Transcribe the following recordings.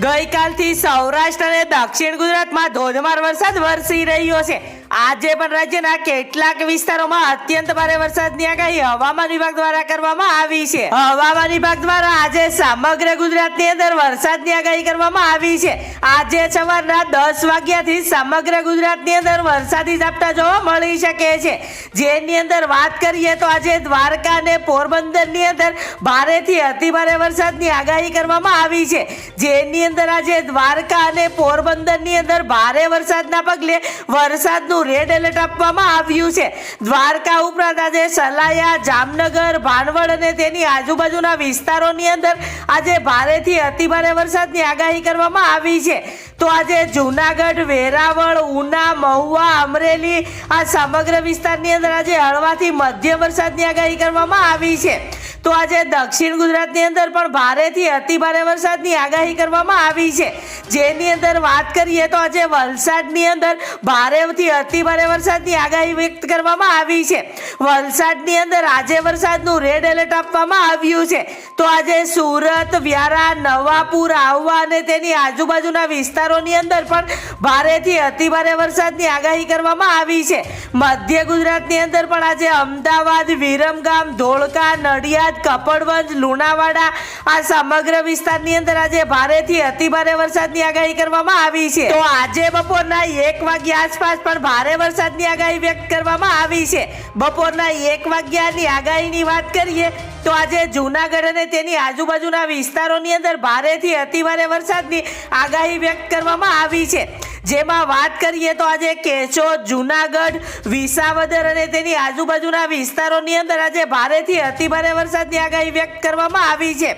ગઈકાલથી સૌરાષ્ટ્ર અને દક્ષિણ ગુજરાતમાં ધોધમાર વરસાદ વરસી રહ્યો છે। આજે પણ રાજ્યના કેટલાક વિસ્તારોમાં અત્યંત ભારે વરસાદની આગાહી હવામાન વિભાગ દ્વારા કરવામાં આવી છે। હવામાન વિભાગ દ્વારા આજે સમગ્ર ગુજરાતની અંદર વરસાદની આગાહી કરવામાં આવી છે। આજે સવારના 10 વાગ્યાથી સમગ્ર ગુજરાતની અંદર વરસાદી ઝાપટા જોવા મળી શકે છે, જેની અંદર વાત કરીએ તો આજે દ્વારકા અને પોરબંદરની અંદર ભારેથી અતિભારે વરસાદની આગાહી કરવામાં આવી છે, જેની અંદર આજે દ્વારકા અને પોરબંદરની અંદર ભારે વરસાદના પગલે વરસાદનું રેડ એલર્ટ આપવામાં આવ્યું છે। દ્વારકા ઉપરાંત આજે સલાયા, જામનગર, ભાનવડ અને તેની આજુબાજુના વિસ્તારોની અંદર આજે ભારેથી અતિભારે વરસાદની આગાહી કરવામાં આવી છે। તો આજે જૂનાગઢ, વેરાવળ, ઉના, મહુવા, અમરેલી આ સમગ્ર વિસ્તારની અંદર આજે હળવાથી મધ્યમ વરસાદની આગાહી કરવામાં આવી છે। તો આજે દક્ષિણ ગુજરાતની અંદર પણ ભારેથી અતિભારે વરસાદની આગાહી કરવામાં આવી છે, જેની અંદર વાત કરીએ તો આજે વલસાડની અંદર ભારેથી અતિભારે વરસાદની આગાહી વ્યક્ત કરવામાં આવી છે। વલસાડની અંદર આજે વરસાદનું રેડ એલર્ટ આપવામાં આવ્યું છે। તો આજે સુરત, વ્યારા, નવાપુર, આહવા અને તેની આજુબાજુના વિસ્તારોની અંદર પણ ભારેથી અતિભારે વરસાદની આગાહી કરવામાં આવી છે। મધ્ય ગુજરાતની અંદર પણ આજે અમદાવાદ, વિરમગામ, ધોળકા, નડિયાદ, કપડવંજ, લુણાવાડા આ સમગ્ર વિસ્તારની અંદર આજે ભારેથી અતિભારે વરસાદની આગાહી કરવામાં આવી છે। તો આજે બપોરના 1 વાગ્યા આસપાસ પણ ભારે વરસાદની આગાહી વ્યક્ત કરવામાં આવી છે। બપોરના 1 વાગ્યાની આગાહીની વાત કરીએ તો આજે જૂનાગઢ અને તેની આજુબાજુના વિસ્તારોની અંદર ભારેથી અતિભારે વરસાદની આગાહી વ્યક્ત કરવામાં આવી છે, જેમાં વાત કરીએ તો આજે કેશોદ, જૂનાગઢ, વિસાવદર અને તેની આજુબાજુના વિસ્તારોની અંદર આજે ભારેથી અતિભારે વરસાદની આગાહી વ્યક્ત કરવામાં આવી છે।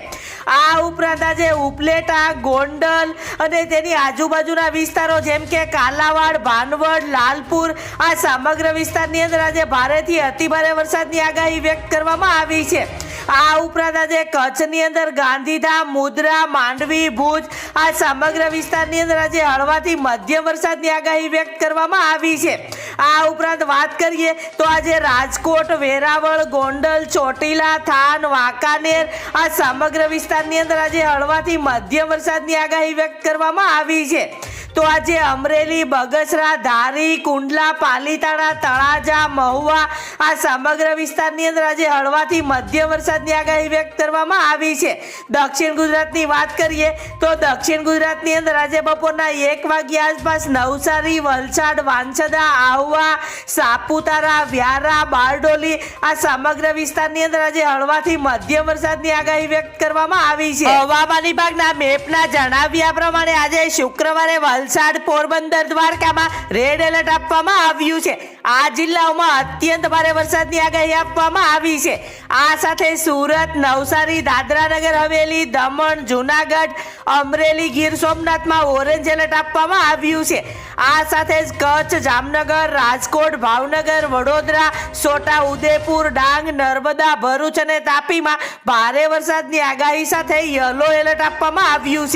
આ ઉપરાંત આજે ઉપલેટા, ગોંડલ અને તેની આજુબાજુના વિસ્તારો જેમ કે કાલાવાડ, ભાનવડ, લાલપુર આ સમગ્ર વિસ્તારની અંદર આજે ભારેથી અતિભારે વરસાદની આગાહી વ્યક્ત કરવામાં આવી છે। આ ઉપરાંત આજે કચ્છની અંદર ગાંધીધામ, મુદ્રા, માંડવી, ભુજ આ સમગ્ર વિસ્તારની અંદર આજે હળવાથી મધ્યમ વરસાદની આગાહી વ્યક્ત કરવામાં આવી છે। આ ઉપરાંત વાત કરીએ તો આજે રાજકોટ, વેરાવળ, ગોંડલ, ચોટીલા, થાન, વાંકાનેર આ સમગ્ર વિસ્તારની અંદર આજે હળવાથી મધ્યમ વરસાદની આગાહી વ્યક્ત કરવામાં આવી છે। તો આજે અમરેલી, બગસરા, ધારી, કુંડલા, પાલીતાણા, તળાજા, મહુવા આ સમગ્ર વિસ્તારની અંદર આજે હળવાથી મધ્યમ વરસાદની આગાહી વ્યક્ત કરવામાં આવી છે। દક્ષિણ ગુજરાતની વાત કરીએ તો દક્ષિણ ગુજરાતની અંદર આજે બપોરના 1 વાગ્યા આસપાસ નવસારી, વલસાડ, વાંસદા, આહવા, સાપુતારા, વ્યારા, બારડોલી આ સમગ્ર વિસ્તારની અંદર આજે હળવાથી મધ્યમ વરસાદની આગાહી વ્યક્ત કરવામાં આવી છે। હવામાન વિભાગના મેપના જણાવ્યા પ્રમાણે આજે શુક્રવારે વલસાડ, પોરબંદર, દ્વારકામાં રેડ એલર્ટ આપવામાં આવ્યું છે। આ જિલ્લાઓમાં અત્યંત ભારે વરસાદની આગાહી આપવામાં આવી છે। આ સાથે સુરત, નવસારી, દાદરા નગર હવેલી, દમણ, જૂનાગઢ, અમરેલી, ગીર સોમનાથમાં ઓરેન્જ એલર્ટ આપવામાં આવ્યું છે। આ સાથે જ કચ્છ, જામનગર, રાજકોટ, ભાવનગર, વડોદરા, છોટા ઉદેપુર, ડાંગ, નર્મદા, ભરૂચ અને તાપીમાં ભારે વરસાદની આગાહી સાથે યલો એલર્ટ આપવામાં આવ્યું છે।